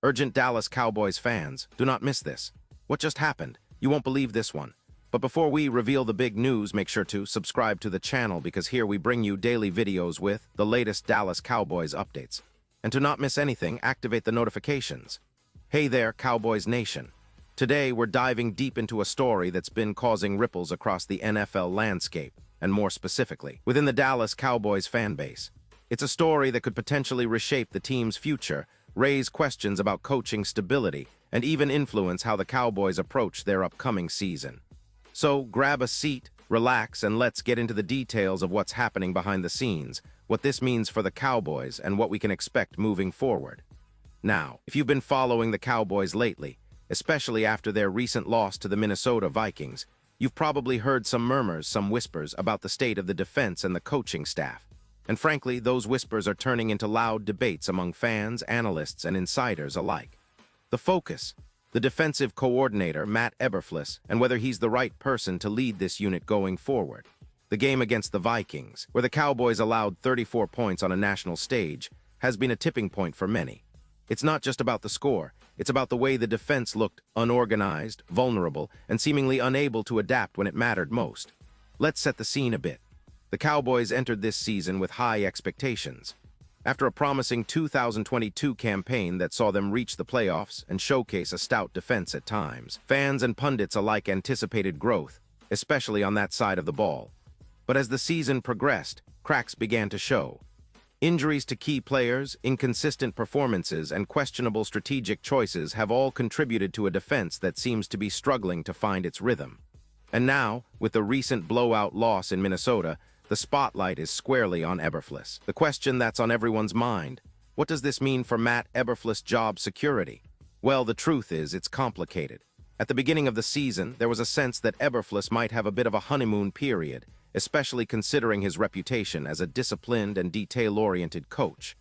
Urgent Dallas Cowboys fans, do not miss this. What just happened? You won't believe this one. But before we reveal the big news, make sure to subscribe to the channel because here we bring you daily videos with the latest Dallas Cowboys updates. And to not miss anything, activate the notifications. Hey there, Cowboys Nation. Today, we're diving deep into a story that's been causing ripples across the NFL landscape, and more specifically, within the Dallas Cowboys fan base. It's a story that could potentially reshape the team's future, raise questions about coaching stability, and even influence how the Cowboys approach their upcoming season. So grab a seat, relax, and let's get into the details of what's happening behind the scenes, what this means for the Cowboys, and what we can expect moving forward. Now, if you've been following the Cowboys lately, especially after their recent loss to the Minnesota Vikings, you've probably heard some murmurs, some whispers about the state of the defense and the coaching staff. And frankly, those whispers are turning into loud debates among fans, analysts, and insiders alike. The focus, the defensive coordinator, Matt Eberflus, and whether he's the right person to lead this unit going forward. The game against the Vikings, where the Cowboys allowed 34 points on a national stage, has been a tipping point for many. It's not just about the score, it's about the way the defense looked unorganized, vulnerable, and seemingly unable to adapt when it mattered most. Let's set the scene a bit. The Cowboys entered this season with high expectations. After a promising 2022 campaign that saw them reach the playoffs and showcase a stout defense at times, fans and pundits alike anticipated growth, especially on that side of the ball. But as the season progressed, cracks began to show. Injuries to key players, inconsistent performances, and questionable strategic choices have all contributed to a defense that seems to be struggling to find its rhythm. And now, with the recent blowout loss in Minnesota, the spotlight is squarely on Eberflus. The question that's on everyone's mind: what does this mean for Matt Eberflus' job security? Well, the truth is, it's complicated. At the beginning of the season, there was a sense that Eberflus might have a bit of a honeymoon period, especially considering his reputation as a disciplined and detail-oriented coach.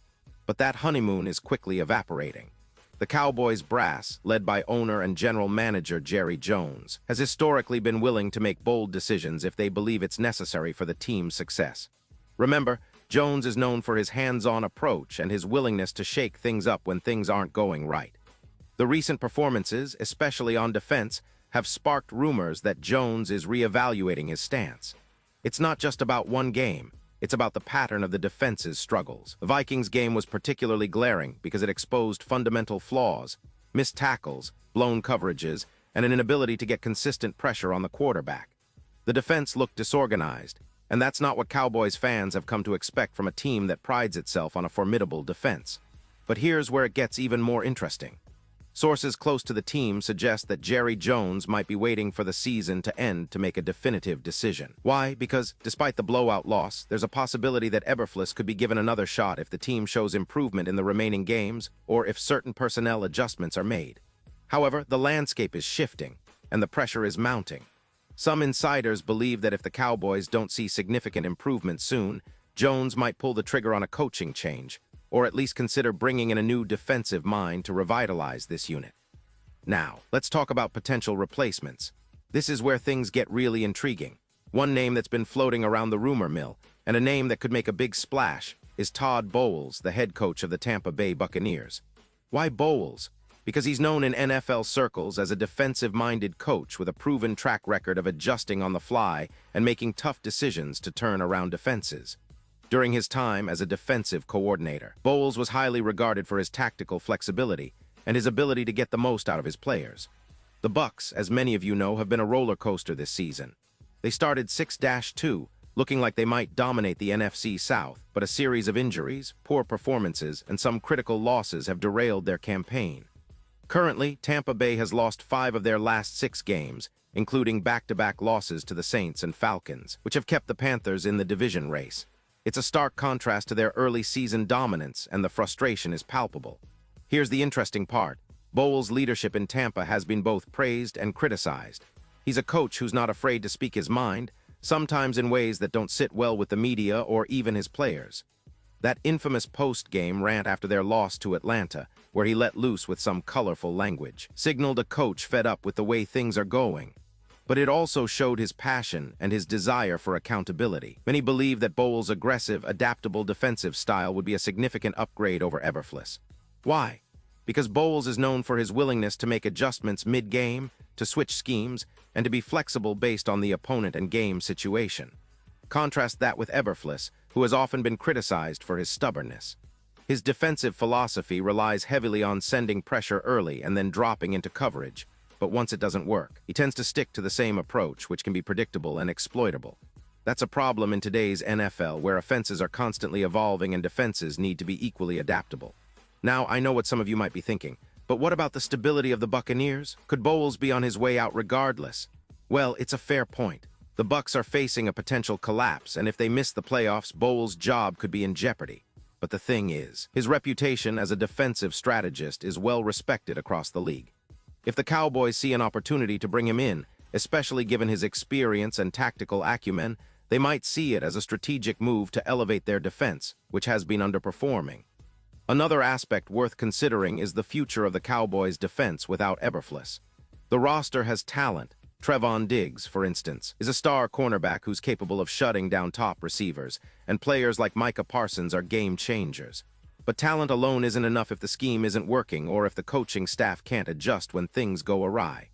But that honeymoon is quickly evaporating. The Cowboys brass, led by owner and general manager Jerry Jones, has historically been willing to make bold decisions if they believe it's necessary for the team's success. Remember, Jones is known for his hands-on approach and his willingness to shake things up when things aren't going right. The recent performances, especially on defense, have sparked rumors that Jones is reevaluating his stance. It's not just about one game. It's about the pattern of the defense's struggles. The Vikings game was particularly glaring because it exposed fundamental flaws, missed tackles, blown coverages, and an inability to get consistent pressure on the quarterback. The defense looked disorganized, and that's not what Cowboys fans have come to expect from a team that prides itself on a formidable defense. But here's where it gets even more interesting. Sources close to the team suggest that Jerry Jones might be waiting for the season to end to make a definitive decision. Why? Because, despite the blowout loss, there's a possibility that Eberflus could be given another shot if the team shows improvement in the remaining games or if certain personnel adjustments are made. However, the landscape is shifting, and the pressure is mounting. Some insiders believe that if the Cowboys don't see significant improvement soon, Jones might pull the trigger on a coaching change, or at least consider bringing in a new defensive mind to revitalize this unit. Now, let's talk about potential replacements. This is where things get really intriguing. One name that's been floating around the rumor mill, and a name that could make a big splash, is Todd Bowles, the head coach of the Tampa Bay Buccaneers. Why Bowles? Because he's known in NFL circles as a defensive-minded coach with a proven track record of adjusting on the fly and making tough decisions to turn around defenses. During his time as a defensive coordinator, Bowles was highly regarded for his tactical flexibility and his ability to get the most out of his players. The Bucs, as many of you know, have been a roller coaster this season. They started 6-2, looking like they might dominate the NFC South, but a series of injuries, poor performances, and some critical losses have derailed their campaign. Currently, Tampa Bay has lost 5 of their last 6 games, including back-to-back losses to the Saints and Falcons, which have kept the Panthers in the division race. It's a stark contrast to their early season dominance, and the frustration is palpable. Here's the interesting part. Bowles' leadership in Tampa has been both praised and criticized. He's a coach who's not afraid to speak his mind, sometimes in ways that don't sit well with the media or even his players. That infamous post-game rant after their loss to Atlanta, where he let loose with some colorful language, signaled a coach fed up with the way things are going. But it also showed his passion and his desire for accountability. Many believe that Bowles' aggressive, adaptable defensive style would be a significant upgrade over Eberflus. Why? because Bowles is known for his willingness to make adjustments mid-game, to switch schemes, and to be flexible based on the opponent and game situation. Contrast that with Eberflus, who has often been criticized for his stubbornness. His defensive philosophy relies heavily on sending pressure early and then dropping into coverage, but once it doesn't work, he tends to stick to the same approach, which can be predictable and exploitable. That's a problem in today's NFL, where offenses are constantly evolving and defenses need to be equally adaptable. Now, I know what some of you might be thinking, but what about the stability of the Buccaneers? Could Bowles be on his way out regardless? Well, it's a fair point. The Bucs are facing a potential collapse, and if they miss the playoffs, Bowles' job could be in jeopardy. But the thing is, his reputation as a defensive strategist is well respected across the league. If the Cowboys see an opportunity to bring him in, especially given his experience and tactical acumen, they might see it as a strategic move to elevate their defense, which has been underperforming. Another aspect worth considering is the future of the Cowboys' defense without Eberflus. The roster has talent. Trevon Diggs, for instance, is a star cornerback who's capable of shutting down top receivers, and players like Micah Parsons are game changers. But talent alone isn't enough if the scheme isn't working or if the coaching staff can't adjust when things go awry.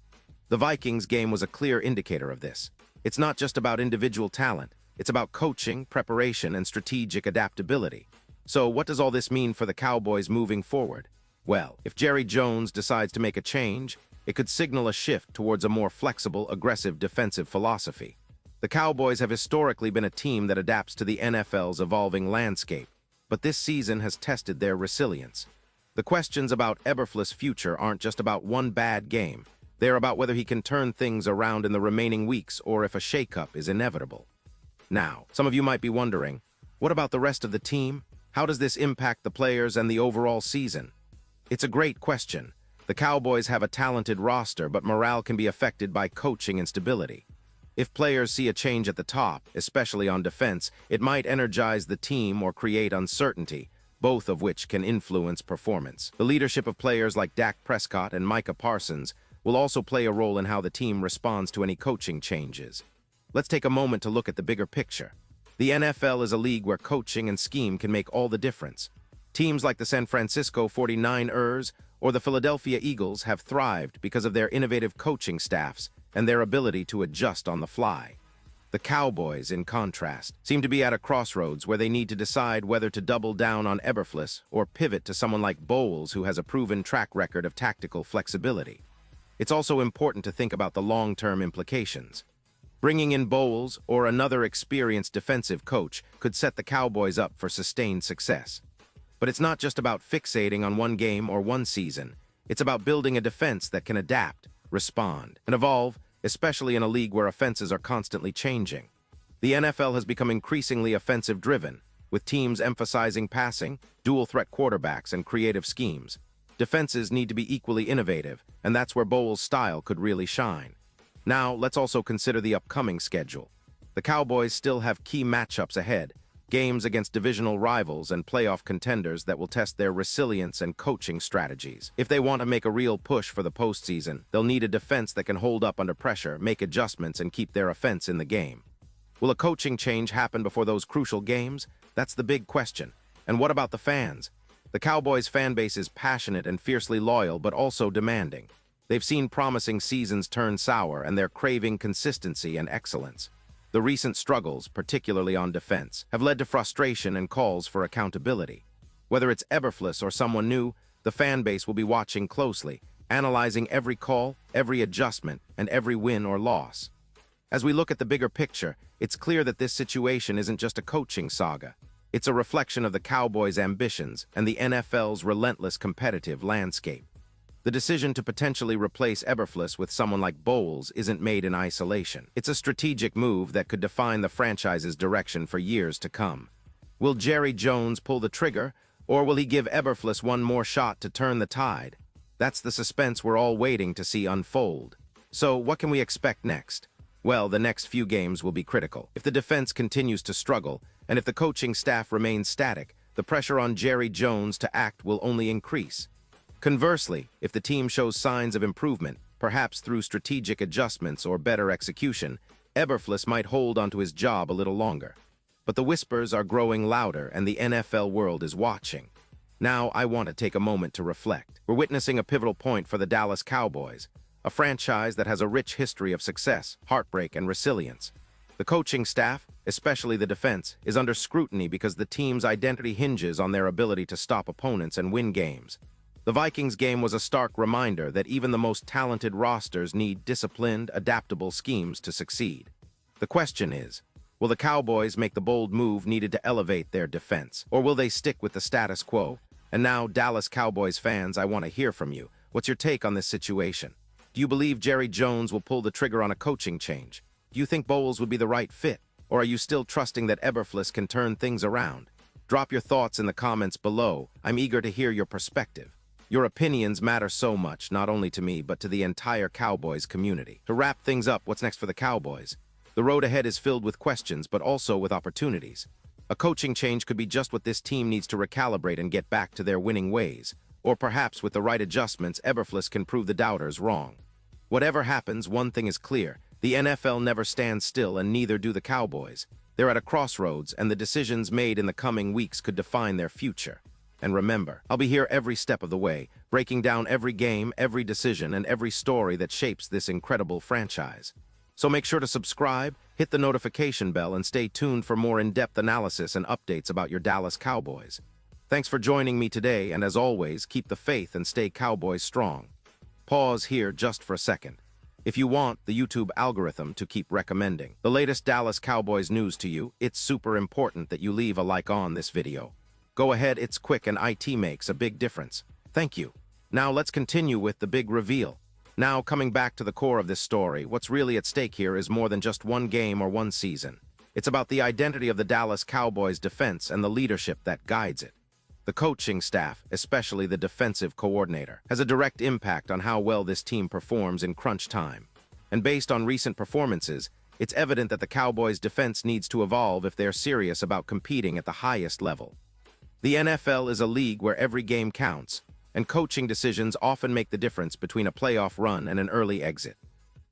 The Vikings game was a clear indicator of this. It's not just about individual talent, it's about coaching, preparation, and strategic adaptability. So what does all this mean for the Cowboys moving forward? Well, if Jerry Jones decides to make a change, it could signal a shift towards a more flexible, aggressive defensive philosophy. The Cowboys have historically been a team that adapts to the NFL's evolving landscape, but this season has tested their resilience. The questions about Eberflus' future aren't just about one bad game. They're about whether he can turn things around in the remaining weeks or if a shakeup is inevitable. Now, some of you might be wondering, what about the rest of the team? How does this impact the players and the overall season? It's a great question. The Cowboys have a talented roster, but morale can be affected by coaching instability. If players see a change at the top, especially on defense, it might energize the team or create uncertainty, both of which can influence performance. The leadership of players like Dak Prescott and Micah Parsons will also play a role in how the team responds to any coaching changes. Let's take a moment to look at the bigger picture. The NFL is a league where coaching and scheme can make all the difference. Teams like the San Francisco 49ers or the Philadelphia Eagles have thrived because of their innovative coaching staffs and their ability to adjust on the fly. The Cowboys, in contrast, seem to be at a crossroads where they need to decide whether to double down on Eberflus or pivot to someone like Bowles, who has a proven track record of tactical flexibility. It's also important to think about the long-term implications. Bringing in Bowles or another experienced defensive coach could set the Cowboys up for sustained success. But it's not just about fixating on one game or one season. It's about building a defense that can adapt, respond, and evolve, especially in a league where offenses are constantly changing. The NFL has become increasingly offensive-driven, with teams emphasizing passing, dual-threat quarterbacks, and creative schemes. Defenses need to be equally innovative, and that's where Bowles' style could really shine. Now, let's also consider the upcoming schedule. The Cowboys still have key matchups ahead, games against divisional rivals and playoff contenders that will test their resilience and coaching strategies. If they want to make a real push for the postseason, they'll need a defense that can hold up under pressure, make adjustments, and keep their offense in the game. Will a coaching change happen before those crucial games? That's the big question. And what about the fans? The Cowboys' fan base is passionate and fiercely loyal, but also demanding. They've seen promising seasons turn sour, and they're craving consistency and excellence. The recent struggles, particularly on defense, have led to frustration and calls for accountability. Whether it's Eberflus or someone new, the fan base will be watching closely, analyzing every call, every adjustment, and every win or loss. As we look at the bigger picture, it's clear that this situation isn't just a coaching saga. It's a reflection of the Cowboys' ambitions and the NFL's relentless competitive landscape. The decision to potentially replace Eberflus with someone like Bowles isn't made in isolation. It's a strategic move that could define the franchise's direction for years to come. Will Jerry Jones pull the trigger, or will he give Eberflus one more shot to turn the tide? That's the suspense we're all waiting to see unfold. So, what can we expect next? Well, the next few games will be critical. If the defense continues to struggle, and if the coaching staff remains static, the pressure on Jerry Jones to act will only increase. Conversely, if the team shows signs of improvement, perhaps through strategic adjustments or better execution, Eberflus might hold onto his job a little longer. But the whispers are growing louder, and the NFL world is watching. Now, I want to take a moment to reflect. We're witnessing a pivotal point for the Dallas Cowboys, a franchise that has a rich history of success, heartbreak, and resilience. The coaching staff, especially the defense, is under scrutiny because the team's identity hinges on their ability to stop opponents and win games. The Vikings game was a stark reminder that even the most talented rosters need disciplined, adaptable schemes to succeed. The question is, will the Cowboys make the bold move needed to elevate their defense, or will they stick with the status quo? And now, Dallas Cowboys fans, I want to hear from you. What's your take on this situation? Do you believe Jerry Jones will pull the trigger on a coaching change? Do you think Bowles would be the right fit? Or are you still trusting that Eberflus can turn things around? Drop your thoughts in the comments below. I'm eager to hear your perspective. Your opinions matter so much, not only to me, but to the entire Cowboys community. To wrap things up, what's next for the Cowboys? The road ahead is filled with questions, but also with opportunities. A coaching change could be just what this team needs to recalibrate and get back to their winning ways. Or perhaps with the right adjustments, Eberflus can prove the doubters wrong. Whatever happens, one thing is clear. The NFL never stands still, and neither do the Cowboys. They're at a crossroads, and the decisions made in the coming weeks could define their future. And remember, I'll be here every step of the way, breaking down every game, every decision, and every story that shapes this incredible franchise. So make sure to subscribe, hit the notification bell, and stay tuned for more in-depth analysis and updates about your Dallas Cowboys. Thanks for joining me today, and as always, keep the faith and stay Cowboys strong. Pause here just for a second. If you want the YouTube algorithm to keep recommending the latest Dallas Cowboys news to you, it's super important that you leave a like on this video. Go ahead, it's quick and IT makes a big difference. Thank you. Now let's continue with the big reveal. Now, coming back to the core of this story, what's really at stake here is more than just one game or one season. It's about the identity of the Dallas Cowboys defense and the leadership that guides it. The coaching staff, especially the defensive coordinator, has a direct impact on how well this team performs in crunch time. And based on recent performances, it's evident that the Cowboys' defense needs to evolve if they're serious about competing at the highest level. The NFL is a league where every game counts, and coaching decisions often make the difference between a playoff run and an early exit.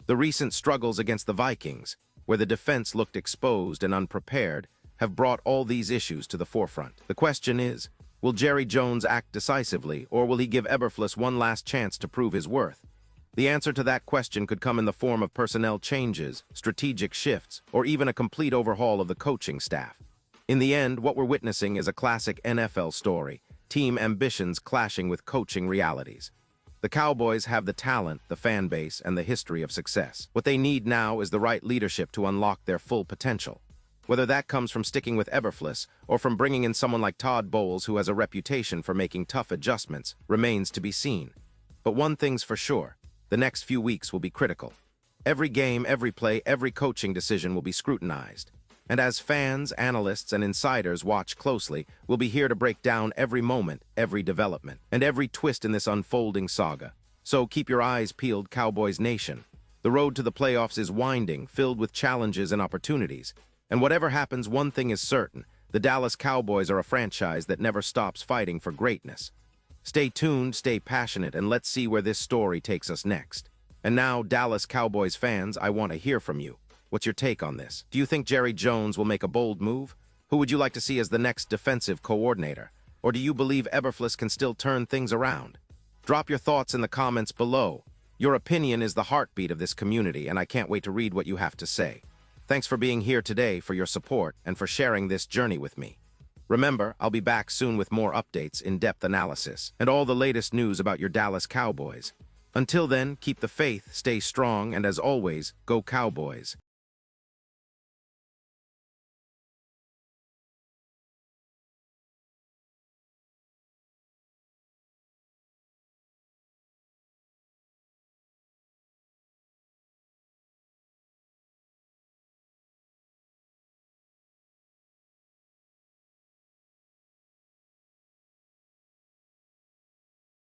The recent struggles against the Vikings, where the defense looked exposed and unprepared, have brought all these issues to the forefront. The question is, will Jerry Jones act decisively, or will he give Eberflus one last chance to prove his worth? The answer to that question could come in the form of personnel changes, strategic shifts, or even a complete overhaul of the coaching staff. In the end, what we're witnessing is a classic NFL story, team ambitions clashing with coaching realities. The Cowboys have the talent, the fan base, and the history of success. What they need now is the right leadership to unlock their full potential. Whether that comes from sticking with Eberflus or from bringing in someone like Todd Bowles, who has a reputation for making tough adjustments, remains to be seen. But one thing's for sure, the next few weeks will be critical. Every game, every play, every coaching decision will be scrutinized. And as fans, analysts, and insiders watch closely, we'll be here to break down every moment, every development, and every twist in this unfolding saga. So keep your eyes peeled, Cowboys Nation. The road to the playoffs is winding, filled with challenges and opportunities. And whatever happens, one thing is certain. The Dallas Cowboys are a franchise that never stops fighting for greatness. Stay tuned, stay passionate, and let's see where this story takes us next. And now, Dallas Cowboys fans, I want to hear from you. What's your take on this? Do you think Jerry Jones will make a bold move? Who would you like to see as the next defensive coordinator? Or do you believe Eberflus can still turn things around? Drop your thoughts in the comments below. Your opinion is the heartbeat of this community, and I can't wait to read what you have to say. Thanks for being here today, for your support, and for sharing this journey with me. Remember, I'll be back soon with more updates, in-depth analysis, and all the latest news about your Dallas Cowboys. Until then, keep the faith, stay strong, and as always, go Cowboys.